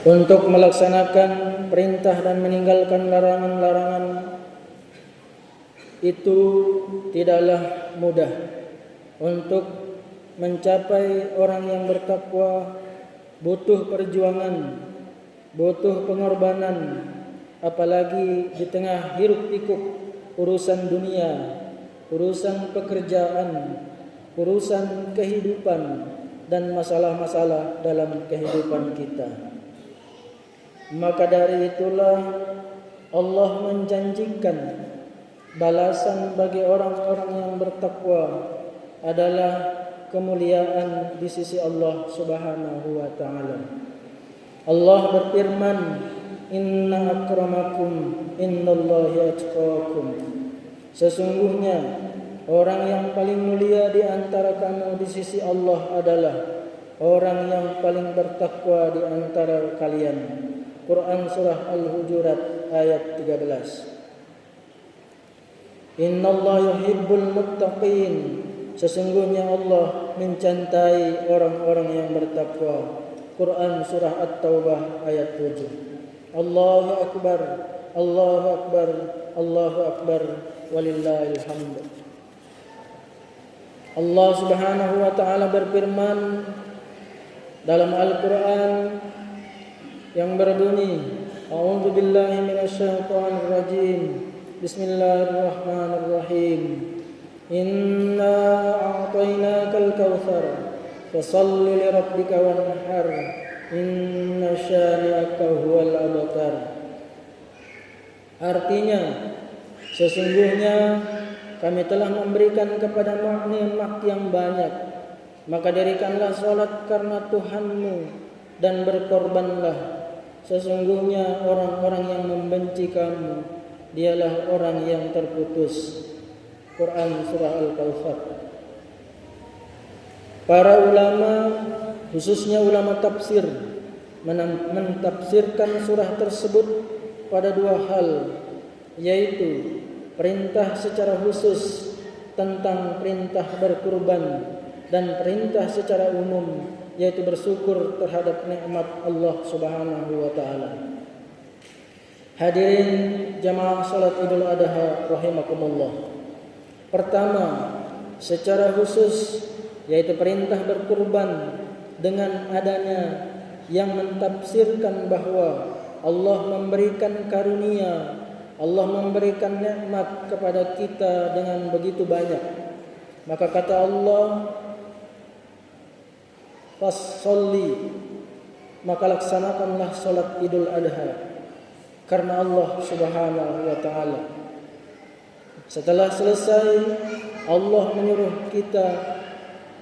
untuk melaksanakan perintah dan meninggalkan larangan-larangan itu tidaklah mudah. Untuk mencapai orang yang bertakwa butuh perjuangan, butuh pengorbanan, apalagi di tengah hiruk pikuk urusan dunia, urusan pekerjaan, urusan kehidupan, dan masalah-masalah dalam kehidupan kita. Maka dari itulah Allah menjanjikan balasan bagi orang-orang yang bertakwa adalah kemuliaan di sisi Allah Subhanahu wa taala. Allah berfirman, "Inna akramakum innallahi atqakum." Sesungguhnya orang yang paling mulia di antara kamu di sisi Allah adalah orang yang paling bertakwa di antara kalian. Quran surah Al-Hujurat ayat 13. Innallaha yuhibbul muttaqin. Sesungguhnya Allah mencintai orang-orang yang bertakwa. Quran surah At-Taubah ayat 7. Allahu akbar, Allahu akbar, Allahu akbar, walillahil hamd. Allah Subhanahu wa taala berfirman dalam Al-Qur'an yang berbunyi, A'udzu billahi minasyaitonir rajim. Bismillahirrahmanirrahim. Inna a'tainakal kautsar fashalli li rabbika wanhar inna syani'aka huwal abtar. Artinya, sesungguhnya kami telah memberikan kepadamu nikmat yang banyak, maka dirikanlah salat karena Tuhanmu dan berkorbanlah. Sesungguhnya orang-orang yang membenci kamu dialah orang yang terputus. Quran surah Al-Kautsar. Para ulama, khususnya ulama tafsir, mentafsirkan surah tersebut pada dua hal, yaitu perintah secara khusus tentang perintah berkurban dan perintah secara umum, yaitu bersyukur terhadap nikmat Allah Subhanahu wa taala. Hadirin jamaah salat Idul Adha rahimakumullah. Pertama, secara khusus yaitu perintah berkurban dengan adanya yang mentafsirkan bahwa Allah memberikan karunia, Allah memberikan nikmat kepada kita dengan begitu banyak. Maka kata Allah, "Fasholli," maka laksanakanlah salat Idul Adha karena Allah Subhanahu wa taala. Setelah selesai, Allah menyuruh kita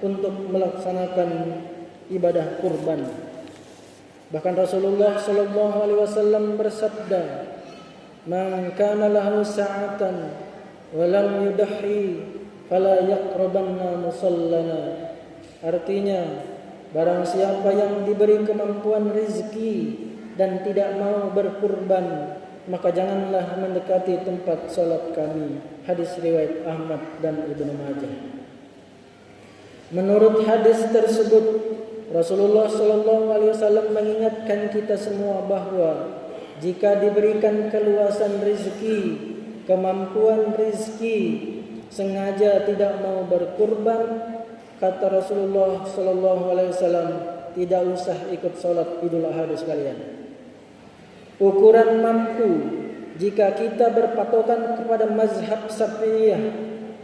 untuk melaksanakan ibadah kurban. Bahkan Rasulullah sallallahu alaihi wasallam bersabda, "Man kana lahu sa'atan wa lam yudhi fala yaqrabanna musallana." Artinya, barang siapa yang diberi kemampuan rezeki dan tidak mau berkurban, maka janganlah mendekati tempat salat kami. Hadis riwayat Ahmad dan Ibnu Majah. Menurut hadis tersebut, Rasulullah sallallahu alaihi wasallam mengingatkan kita semua bahwa jika diberikan keluasan rezeki, kemampuan rezeki, sengaja tidak mau berkurban, kata Rasulullah sallallahu alaihi wasallam, tidak usah ikut salat Idul Adha sekalian. Ukuran mampu jika kita berpatokan kepada mazhab Syafi'iyah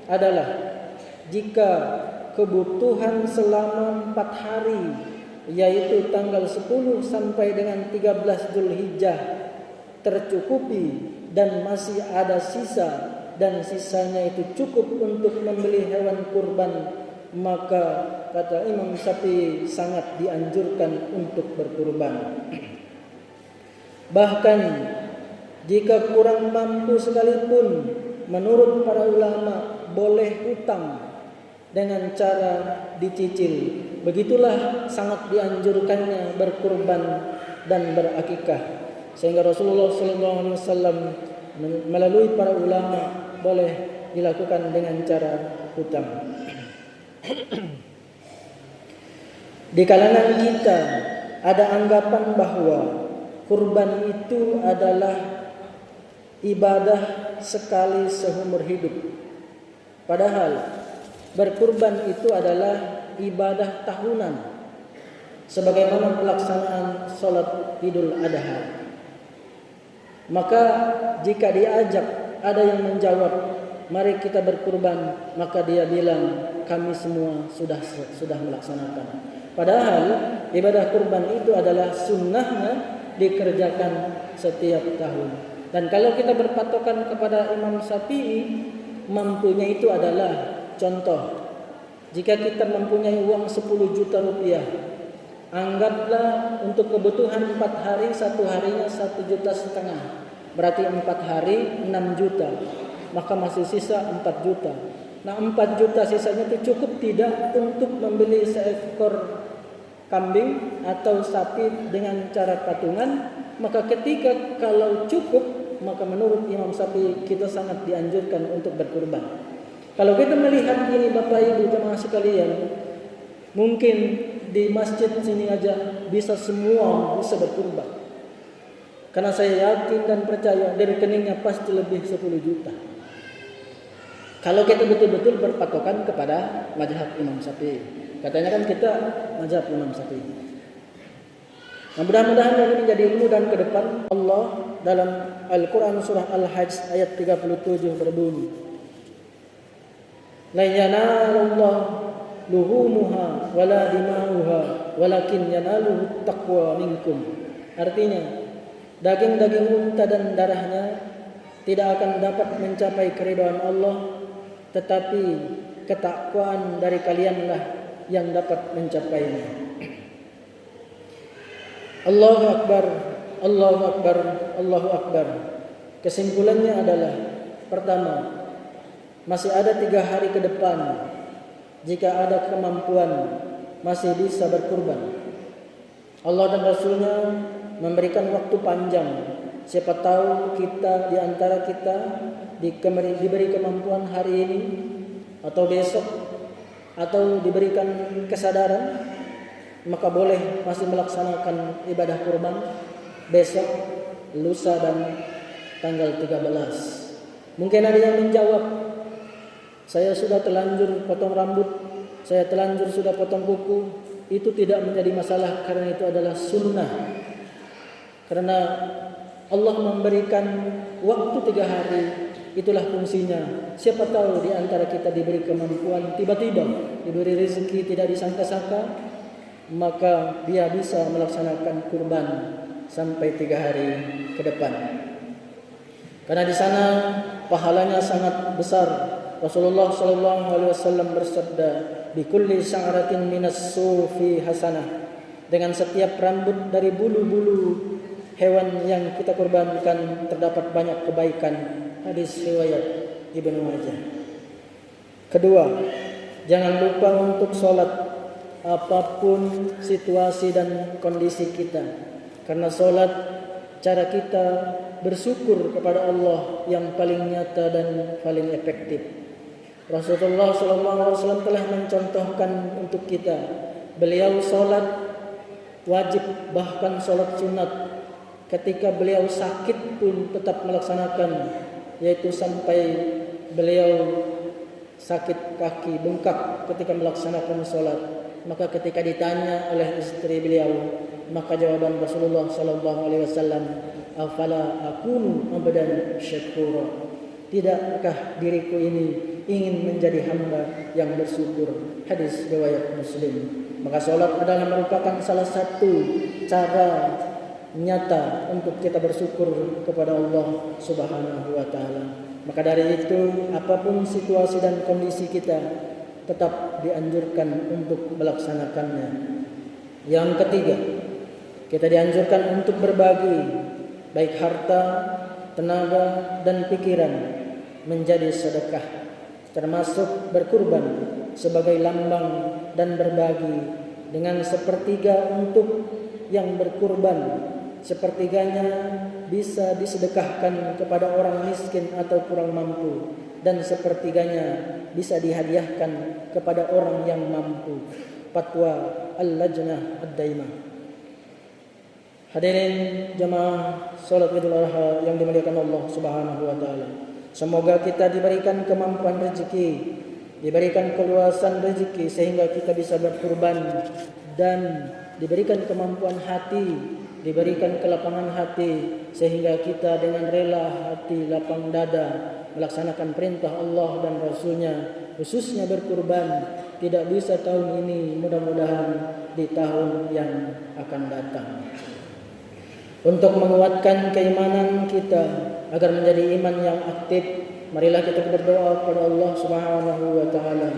adalah jika kebutuhan selama 4 hari, yaitu tanggal 10 sampai dengan 13 Zulhijjah tercukupi dan masih ada sisa dan sisanya itu cukup untuk membeli hewan kurban, maka kata Imam Syafi'i sangat dianjurkan untuk berkurban. Bahkan jika kurang mampu sekalipun, menurut para ulama boleh hutang dengan cara dicicil. Begitulah sangat dianjurkannya berkurban dan berakikah. Sehingga Rasulullah SAW melalui para ulama boleh dilakukan dengan cara hutang. Di kalangan kita ada anggapan bahwa kurban itu adalah ibadah sekali seumur hidup. Padahal berkurban itu adalah ibadah tahunan, sebagaimana pelaksanaan sholat Idul Adha. Maka jika diajak ada yang menjawab, mari kita berkurban, maka dia bilang, kami semua sudah melaksanakan. Padahal ibadah kurban itu adalah sunnahnya dikerjakan setiap tahun. Dan kalau kita berpatokan kepada Imam Syafi'i, mampunya itu adalah contoh. Jika kita mempunyai uang 10 juta rupiah, anggaplah untuk kebutuhan 4 hari, 1 harinya 1,5 juta. Berarti 4 hari 6 juta. Maka masih sisa 4 juta. Nah 4 juta sisanya itu cukup tidak untuk membeli seekor kambing atau sapi dengan cara patungan? Maka ketika kalau cukup, maka menurut Imam Syafi'i kita sangat dianjurkan untuk berkurban. Kalau kita melihat ini Bapak Ibu jemaah sekalian, mungkin di masjid sini aja bisa semua bisa berkurban. Karena saya yakin dan percaya dari rekeningnya pasti lebih 10 juta. Kalau kita betul-betul berpatokan kepada mazhab Imam Syafi'i. Katanya kan kita mazhab Imam Syafi'i. Nah, mudah-mudahan ini menjadi ilmu dan ke depan Allah dalam Al-Quran surah Al-Hajj ayat 37 berbunyi, La yanalullah luhumuha wala dima'uha walakin yanaluhu taqwa minkum. Artinya, daging-daging unta dan darahnya tidak akan dapat mencapai keridhaan Allah, tetapi ketakwaan dari kalianlah yang dapat mencapainya. Allahu Akbar, Allahu Akbar, Allahu Akbar. Kesimpulannya adalah, pertama, masih ada 3 hari ke depan. Jika ada kemampuan, masih bisa berkurban. Allah dan Rasulnya memberikan waktu panjang. Siapa tahu kita di antara kita diberi kemampuan hari ini atau besok, atau diberikan kesadaran, maka boleh masih melaksanakan ibadah kurban besok, lusa dan tanggal 13. Mungkin ada yang menjawab, saya sudah telanjur potong rambut, saya telanjur sudah potong kuku. Itu tidak menjadi masalah karena itu adalah sunnah. Karena Allah memberikan waktu 3 hari, itulah fungsinya. Siapa tahu di antara kita diberi kemampuan, tiba-tiba diberi rezeki tidak disangka-sangka, maka dia bisa melaksanakan kurban sampai 3 hari ke depan. Karena di sana pahalanya sangat besar. Rasulullah SAW bersabda, "Bi kulli sya'ratin minas sufi hasanah." Dengan setiap rambut dari bulu-bulu hewan yang kita kurbankan terdapat banyak kebaikan. Hadis riwayat Ibnu Majah. Kedua, jangan lupa untuk sholat apapun situasi dan kondisi kita. Karena sholat cara kita bersyukur kepada Allah yang paling nyata dan paling efektif. Rasulullah SAW telah mencontohkan untuk kita. Beliau sholat wajib, bahkan sholat sunat. Ketika beliau sakit pun tetap melaksanakan, yaitu sampai beliau sakit kaki, bengkak ketika melaksanakan sholat. Maka ketika ditanya oleh istri beliau, maka jawaban Rasulullah SAW, "Afala akunu abdan syakura?" Tidakkah diriku ini ingin menjadi hamba yang bersyukur? Hadis riwayat Muslim. Maka sholat adalah merupakan salah satu cara nyata untuk kita bersyukur kepada Allah Subhanahu wa taala. Maka dari itu, apapun situasi dan kondisi kita, tetap dianjurkan untuk melaksanakannya. Yang ketiga, kita dianjurkan untuk berbagi, baik harta, tenaga, dan pikiran menjadi sedekah, termasuk berkurban sebagai lambang dan berbagi dengan sepertiga untuk yang berkurban. Sepertiganya bisa disedekahkan kepada orang miskin atau kurang mampu, dan sepertiganya bisa dihadiahkan kepada orang yang mampu. Fatwa Al-Lajnah Ad-Daimah. Hadirin jemaah salat Idul Adha yang dimuliakan Allah Subhanahu wa taala. Semoga kita diberikan kemampuan rezeki, diberikan keluasan rezeki sehingga kita bisa berkurban, dan diberikan kemampuan hati, diberikan kelapangan hati sehingga kita dengan rela hati, lapang dada melaksanakan perintah Allah dan Rasulnya, khususnya berkurban. Tidak bisa tahun ini, mudah-mudahan di tahun yang akan datang. Untuk menguatkan keimanan kita agar menjadi iman yang aktif, marilah kita berdoa kepada Allah Subhanahu wa taala.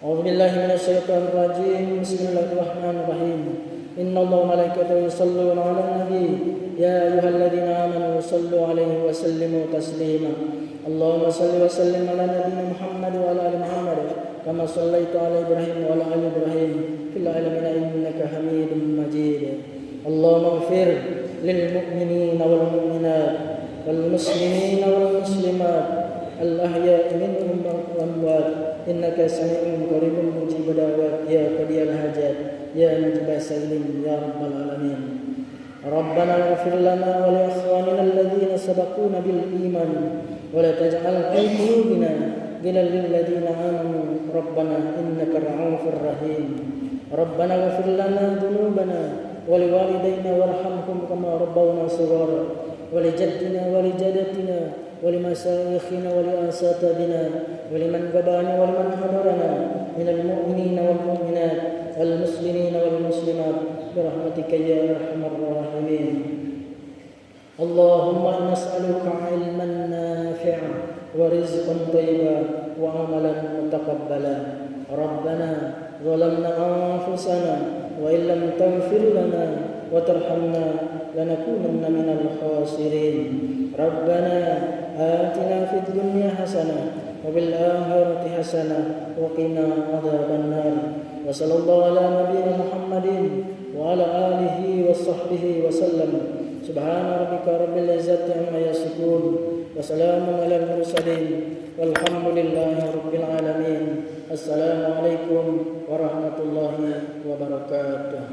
A'udzubillahi minasyaitonir rajim. Bismillahirrahmanirrahim. Innallaha wa malaikatahu yusholluna 'alan nabi. Ya ayyuhalladzina amanu shallu 'alaihi wa sallimu taslima. Allahumma shalli wa sallim 'ala nabiyyina Muhammad wa 'ala ali Muhammad kama shallaita 'ala Ibrahim wa 'ala ali Ibrahim fil 'alamin innaka Hamidum Majid. Allahumma ighfir lil mu'minina wal mu'minat wal muslimina wal muslimat al ahya'i minhum wal amwat innaka sami'un qaribun mujibud da'wat ya qadiyal hajat ya mujibas sailin ya rabbal alamin. Rabbana ighfir lana wa li ikhwanina alladhina sabaquna bil iman wa la taj'al fi qulubina ghillan lil ladzina amanu rabbana innaka ra'ufur rahim. Rabbana ighfir lana dhunubana ولوالدينا وارحمهم كما ربونا صغارا ولجدنا ولجدتنا ولمشايخنا ولأساتذتنا ولمن قبلنا ولمن حضرنا من المؤمنين والمؤمنات والمسلمين والمسلمات برحمتك يا أرحم الراحمين. اللهم نسألك علما نافعا ورزقا طيبا وعملا متقبلا. ربنا ظلمنا أنفسنا وإن لم تغفر لنا وترحمنا لنكونن من الخاسرين. ربنا آتنا في الدنيا حسنة وفي الآخرة حسنة وقنا عذاب النار. وصلى الله على نبينا محمد وعلى آله وصحبه وسلم. سبحان ربك رب العزة عما يصفون وسلام على المرسلين والحمد لله رب العالمين. Assalamualaikum warahmatullahi wabarakatuh.